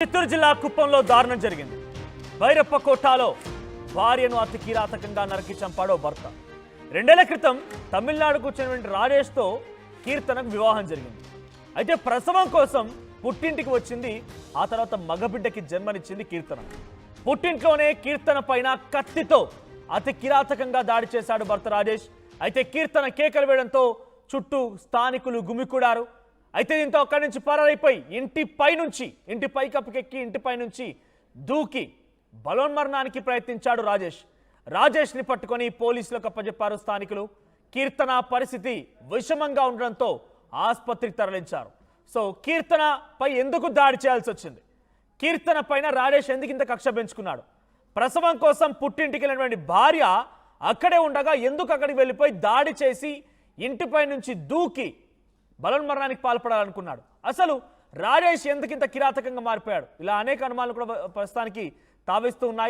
చిత్తూరు జిల్లా కుప్పంలో దారుణం జరిగింది. భైరప్ప కోటాలో భార్యను అతి కిరాతకంగా నరికి చంపాడో భర్త. 2 ఏళ్ల క్రితం తమిళనాడుకు చెందిన రాజేష్తో కీర్తనకు వివాహం జరిగింది. అయితే ప్రసవం కోసం పుట్టింటికి వచ్చింది. ఆ తర్వాత మగబిడ్డకి జన్మనిచ్చింది కీర్తన. పుట్టింట్లోనే కీర్తన పైన కత్తితో అతి కిరాతకంగా దాడి చేశాడు భర్త రాజేష్. అయితే కీర్తన కేకలు వేయడంతో చుట్టూ స్థానికులు గుమికూడారు. అయితే దీంతో అక్కడి నుంచి పరారైపోయి ఇంటి పైకప్పుకెక్కి ఇంటిపై నుంచి దూకి బలోన్మరణానికి ప్రయత్నించాడు రాజేష్ని పట్టుకొని పోలీసులకు అప్పచెప్పారు స్థానికులు. కీర్తన పరిస్థితి విషమంగా ఉండడంతో ఆసుపత్రికి తరలించారు. సో కీర్తనపై ఎందుకు దాడి చేయాల్సి వచ్చింది? కీర్తన పైన రాజేష్ ఎందుకు ఇంత కక్ష పెంచుకున్నాడు? ప్రసవం కోసం పుట్టింటికి వెళ్ళినటువంటి భార్య అక్కడే ఉండగా ఎందుకు అక్కడికి వెళ్ళిపోయి దాడి చేసి ఇంటిపై నుంచి దూకి బలోన్మరణానికి పాల్పడాలనుకున్నాడు? అసలు రాజేష్ ఎందుకు ఇంత కిరాతకంగా మారిపోయాడు? ఇలా అనేక అనుమానాలు కూడా ప్రస్తుతానికి తావిస్తూ ఉన్నాయి.